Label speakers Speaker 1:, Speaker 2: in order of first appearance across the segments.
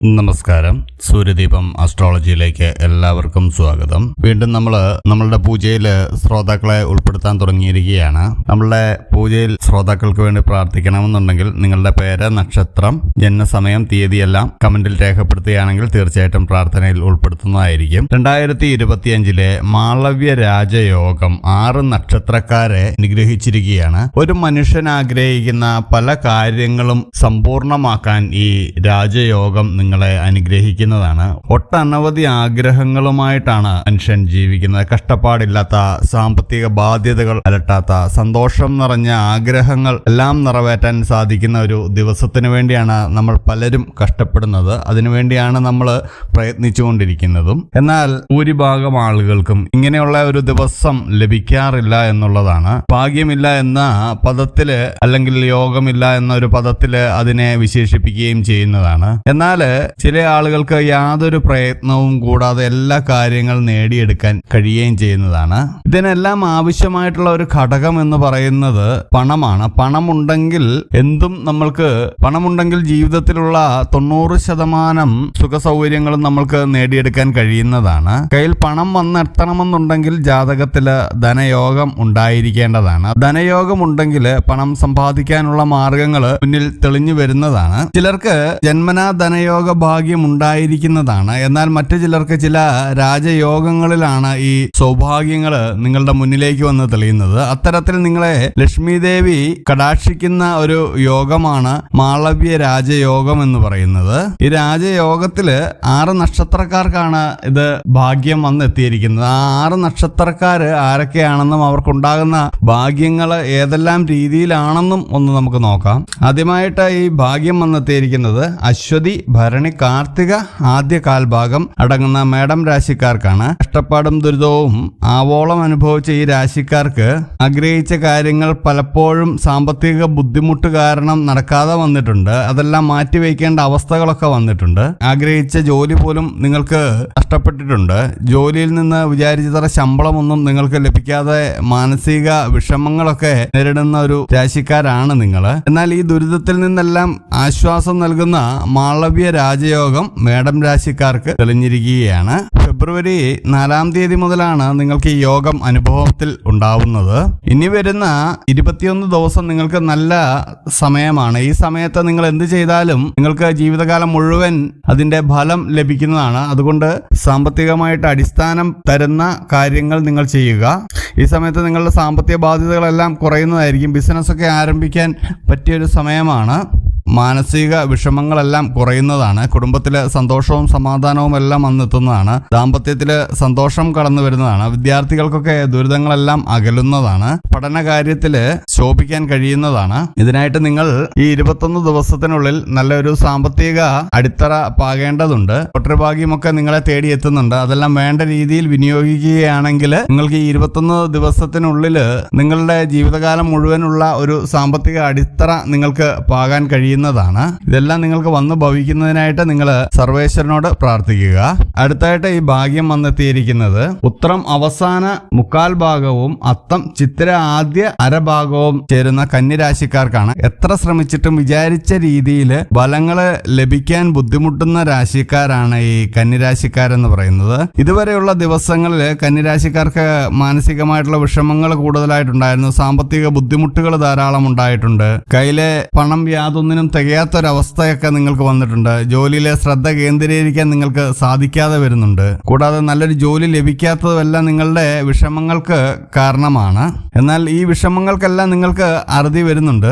Speaker 1: നമസ്കാരം. സൂര്യദീപം അസ്ട്രോളജിയിലേക്ക് എല്ലാവർക്കും സ്വാഗതം. വീണ്ടും നമ്മളുടെ പൂജയിൽ ശ്രോതാക്കളെ ഉൾപ്പെടുത്താൻ തുടങ്ങിയിരിക്കുകയാണ്. നമ്മളുടെ പൂജയിൽ ശ്രോതാക്കൾക്ക് വേണ്ടി പ്രാർത്ഥിക്കണമെന്നുണ്ടെങ്കിൽ നിങ്ങളുടെ പേര്, നക്ഷത്രം, ജനനസമയം, തീയതിയെല്ലാം കമന്റിൽ രേഖപ്പെടുത്തുകയാണെങ്കിൽ തീർച്ചയായിട്ടും പ്രാർത്ഥനയിൽ ഉൾപ്പെടുത്തുന്നതായിരിക്കും. 2025 മാളവ്യ രാജയോഗം 6 നക്ഷത്രക്കാരെ അനുഗ്രഹിച്ചിരിക്കുകയാണ്. ഒരു മനുഷ്യൻ ആഗ്രഹിക്കുന്ന പല കാര്യങ്ങളും സമ്പൂർണമാക്കാൻ ഈ രാജയോഗം നിങ്ങളെ അനുഗ്രഹിക്കുന്നതാണ്. ഒട്ടനവധി ആഗ്രഹങ്ങളുമായിട്ടാണ് മനുഷ്യൻ ജീവിക്കുന്നത്. കഷ്ടപ്പാടില്ലാത്ത, സാമ്പത്തിക ബാധ്യതകൾ അലട്ടാത്ത, സന്തോഷം നിറഞ്ഞ ആഗ്രഹങ്ങൾ എല്ലാം നിറവേറ്റാൻ സാധിക്കുന്ന ഒരു ദിവസത്തിന് വേണ്ടിയാണ് നമ്മൾ പലരും കഷ്ടപ്പെടുന്നത്. അതിനുവേണ്ടിയാണ് നമ്മൾ പ്രയത്നിച്ചുകൊണ്ടിരിക്കുന്നതും. എന്നാൽ ഭൂരിഭാഗം ആളുകൾക്കും ഇങ്ങനെയുള്ള ഒരു ദിവസം ലഭിക്കാറില്ല എന്നുള്ളതാണ്. ഭാഗ്യമില്ല എന്ന പദത്തില് അല്ലെങ്കിൽ യോഗമില്ല എന്നൊരു പദത്തില് അതിനെ വിശേഷിപ്പിക്കുകയും ചെയ്യുന്നതാണ്. എന്നാൽ ചില ആളുകൾക്ക് യാതൊരു പ്രയത്നവും കൂടാതെ എല്ലാ കാര്യങ്ങൾ നേടിയെടുക്കാൻ കഴിയുകയും ചെയ്യുന്നതാണ്. ഇതിനെല്ലാം ആവശ്യമായിട്ടുള്ള ഒരു ഘടകം എന്ന് പറയുന്നത് പണമാണ്. പണമുണ്ടെങ്കിൽ ജീവിതത്തിലുള്ള 90% സുഖ സൗകര്യങ്ങളും നമ്മൾക്ക് നേടിയെടുക്കാൻ കഴിയുന്നതാണ്. കയ്യിൽ പണം വന്നെത്തണമെന്നുണ്ടെങ്കിൽ ജാതകത്തില് ധനയോഗം ഉണ്ടായിരിക്കേണ്ടതാണ്. ധനയോഗം ഉണ്ടെങ്കിൽ പണം സമ്പാദിക്കാനുള്ള മാർഗങ്ങൾ മുന്നിൽ തെളിഞ്ഞു വരുന്നതാണ്. ചിലർക്ക് ജന്മനാ ധനയോഗ ഭാഗ്യം ഉണ്ടായിരിക്കുന്നതാണ്. എന്നാൽ മറ്റു ചിലർക്ക് ചില രാജയോഗങ്ങളിലാണ് ഈ സൗഭാഗ്യങ്ങൾ നിങ്ങളുടെ മുന്നിലേക്ക് വന്ന് തെളിയുന്നത്. അത്തരത്തിൽ നിങ്ങളെ ലക്ഷ്മി ദേവി കടാക്ഷിക്കുന്ന ഒരു യോഗമാണ് മാളവ്യ രാജയോഗം എന്ന് പറയുന്നത്. ഈ രാജയോഗത്തില് 6 നക്ഷത്രക്കാർക്കാണ് ഇത് ഭാഗ്യം വന്നെത്തിയിരിക്കുന്നത്. ആ 6 നക്ഷത്രക്കാര് ആരൊക്കെയാണെന്നും അവർക്കുണ്ടാകുന്ന ഭാഗ്യങ്ങൾ ഏതെല്ലാം രീതിയിലാണെന്നും ഒന്ന് നമുക്ക് നോക്കാം. ആദ്യമായിട്ട് ഈ ഭാഗ്യം വന്നെത്തിയിരിക്കുന്നത് അശ്വതി, ഭരണി, കാർത്തിക ആദ്യ കാൽഭാഗം അടങ്ങുന്ന മേടം രാശിക്കാർക്കാണ്. കഷ്ടപ്പാടും ദുരിതവും ആവോളം അനുഭവിച്ച ഈ രാശിക്കാർക്ക് ആഗ്രഹിച്ച കാര്യങ്ങൾ പലപ്പോഴും സാമ്പത്തിക ബുദ്ധിമുട്ട് കാരണം നടക്കാതെ വന്നിട്ടുണ്ട്. അതെല്ലാം മാറ്റിവെക്കേണ്ട അവസ്ഥകളൊക്കെ വന്നിട്ടുണ്ട്. ആഗ്രഹിച്ച ജോലി പോലും നിങ്ങൾക്ക് നഷ്ടപ്പെട്ടിട്ടുണ്ട്. ജോലിയിൽ നിന്ന് വിചാരിച്ചത്ര ശമ്പളമൊന്നും നിങ്ങൾക്ക് ലഭിക്കാതെ മാനസിക വിഷമങ്ങളൊക്കെ നേരിടുന്ന ഒരു രാശിക്കാരാണ് നിങ്ങൾ. എന്നാൽ ഈ ദുരിതത്തിൽ നിന്നെല്ലാം ആശ്വാസം നൽകുന്ന മാളവ്യ രാജയോഗം മേടം രാശിക്കാർക്ക് തെളിഞ്ഞിരിക്കുകയാണ്. ഫെബ്രുവരി 4 തീയതി മുതലാണ് നിങ്ങൾക്ക് ഈ യോഗം അനുഭവത്തിൽ ഉണ്ടാവുന്നത്. ഇനി വരുന്ന 21 ദിവസം നിങ്ങൾക്ക് നല്ല സമയമാണ്. ഈ സമയത്ത് നിങ്ങൾ എന്ത് ചെയ്താലും നിങ്ങൾക്ക് ജീവിതകാലം മുഴുവൻ അതിന്റെ ഫലം ലഭിക്കുന്നതാണ്. അതുകൊണ്ട് സാമ്പത്തികമായിട്ട് അടിസ്ഥാനം തരുന്ന കാര്യങ്ങൾ നിങ്ങൾ ചെയ്യുക. ഈ സമയത്ത് നിങ്ങളുടെ സാമ്പത്തിക ബാധ്യതകളെല്ലാം കുറയുന്നതായിരിക്കും. ബിസിനസ്സൊക്കെ ആരംഭിക്കാൻ പറ്റിയൊരു സമയമാണ്. മാനസിക വിഷമങ്ങളെല്ലാം കുറയുന്നതാണ്. കുടുംബത്തിലെ സന്തോഷവും സമാധാനവും എല്ലാം വന്നെത്തുന്നതാണ്. ദാമ്പത്യത്തില് സന്തോഷം കടന്നു വരുന്നതാണ്. വിദ്യാർത്ഥികൾക്കൊക്കെ ദുരിതങ്ങളെല്ലാം അകലുന്നതാണ്. പഠന കാര്യത്തില് ശോഭിക്കാൻ കഴിയുന്നതാണ്. ഇതിനായിട്ട് നിങ്ങൾ ഈ 21 ദിവസത്തിനുള്ളിൽ നല്ലൊരു സാമ്പത്തിക അടിത്തറ പാകേണ്ടതുണ്ട്. ലോട്ടറി ഭാഗ്യമൊക്കെ നിങ്ങളെ തേടിയെത്തുന്നുണ്ട്. അതെല്ലാം വേണ്ട രീതിയിൽ വിനിയോഗിക്കുകയാണെങ്കിൽ നിങ്ങൾക്ക് ഈ 21 ദിവസത്തിനുള്ളിൽ നിങ്ങളുടെ ജീവിതകാലം മുഴുവനുള്ള ഒരു സാമ്പത്തിക അടിത്തറ നിങ്ങൾക്ക് പാകാൻ കഴിയുന്നതാണ്. ഇതെല്ലാം നിങ്ങൾക്ക് വന്നു ഭവിക്കുന്നതിനായിട്ട് നിങ്ങൾ സർവേശ്വരനോട് പ്രാർത്ഥിക്കുക. അടുത്തായിട്ട് ഈ ഭാഗ്യം വന്നെത്തിയിരിക്കുന്നത് ഉത്രം അവസാന 1/4 ഭാഗവും അത്തം ചിത്തിര ആദ്യ അരഭാഗവും ചേരുന്ന കന്നിരാശിക്കാർക്കാണ്. എത്ര ശ്രമിച്ചിട്ടും വിചാരിച്ച രീതിയിൽ ഫലങ്ങള് ലഭിക്കാൻ ബുദ്ധിമുട്ടുന്ന രാശിക്കാരാണ് ഈ കന്നിരാശിക്കാരെന്ന് പറയുന്നത്. ഇതുവരെയുള്ള ദിവസങ്ങളിൽ കന്നിരാശിക്കാർക്ക് മാനസികമായിട്ടുള്ള വിഷമങ്ങൾ കൂടുതലായിട്ടുണ്ടായിരുന്നു. സാമ്പത്തിക ബുദ്ധിമുട്ടുകൾ ധാരാളം ഉണ്ടായിട്ടുണ്ട്. കയ്യിലെ പണം യാതൊന്നിനും തികയാത്തൊരവസ്ഥയൊക്കെ നിങ്ങൾക്ക് വന്നിട്ടുണ്ട്. ജോലിയിലെ ശ്രദ്ധ കേന്ദ്രീകരിക്കാൻ നിങ്ങൾക്ക് സാധിക്കാതെ വരുന്നുണ്ട്. കൂടാതെ നല്ലൊരു ജോലി ലഭിക്കാത്തതുമെല്ലാം നിങ്ങളുടെ വിഷമങ്ങൾക്ക് കാരണമാണ്. എന്നാൽ ഈ വിഷമങ്ങൾക്കെല്ലാം നിങ്ങൾക്ക് അറുതി വരുന്നുണ്ട്.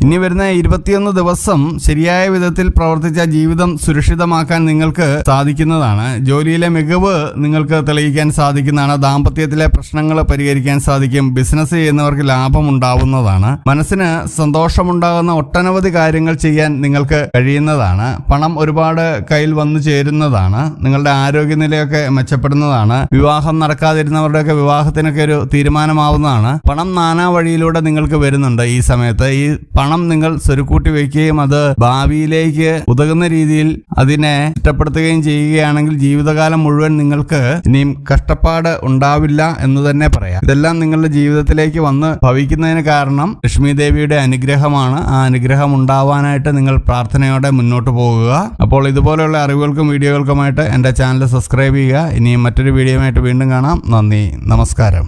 Speaker 1: ഇനി വരുന്ന 21 ദിവസം ശരിയായ വിധത്തിൽ പ്രവർത്തിച്ച ജീവിതം സുരക്ഷിതമാക്കാൻ നിങ്ങൾക്ക് സാധിക്കുന്നതാണ്. ജോലിയിലെ മികവ് നിങ്ങൾക്ക് തെളിയിക്കാൻ സാധിക്കുന്നതാണ്. ദാമ്പത്യത്തിലെ പ്രശ്നങ്ങൾ പരിഹരിക്കാൻ സാധിക്കും. ബിസിനസ് ചെയ്യുന്നവർക്ക് ലാഭം ഉണ്ടാവുന്നതാണ്. മനസ്സിന് സന്തോഷമുണ്ടാകുന്ന ഒട്ടനവധി കാര്യങ്ങൾ ചെയ്യാൻ നിങ്ങൾക്ക് കഴിയുന്നതാണ്. പണം ഒരുപാട് കയ്യിൽ വന്നു ചേരുന്നതാണ്. നിങ്ങളുടെ ആരോഗ്യനിലയൊക്കെ മെച്ചപ്പെടുന്നതാണ്. വിവാഹം നടക്കാതിരുന്നവരുടെയൊക്കെ വിവാഹത്തിനൊക്കെ ഒരു തീരുമാനമാവുന്നതാണ്. പണം നാനാ വഴിയിലൂടെ നിങ്ങൾക്ക് വരുന്നുണ്ട്. ഈ സമയത്ത് ഈ പണം നിങ്ങൾ സ്വരുക്കൂട്ടി വയ്ക്കുകയും അത് ഭാവിയിലേക്ക് ഉതകുന്ന രീതിയിൽ അതിനെ ഇഷ്ടപ്പെടുത്തുകയും ചെയ്യുകയാണെങ്കിൽ ജീവിതകാലം മുഴുവൻ നിങ്ങൾക്ക് ഇനിയും കഷ്ടപ്പാട് ഉണ്ടാവില്ല എന്ന് തന്നെ പറയാം. ഇതെല്ലാം നിങ്ങളുടെ ജീവിതത്തിലേക്ക് വന്ന് ഭവിക്കുന്നതിന് കാരണം ലക്ഷ്മി ദേവിയുടെ അനുഗ്രഹമാണ്. ആ അനുഗ്രഹം ഉണ്ടാവാനായിട്ട് നിങ്ങൾ പ്രാർത്ഥനയോടെ മുന്നോട്ട് പോകുക. അപ്പോൾ ഇതുപോലെയുള്ള അറിവുകൾക്കും വീഡിയോകൾക്കുമായിട്ട് എൻ്റെ ചാനൽ സബ്സ്ക്രൈബ് ചെയ്യുക. ഇനിയും മറ്റൊരു വീഡിയോയുമായിട്ട് വീണ്ടും കാണാം. നന്ദി, നമസ്കാരം.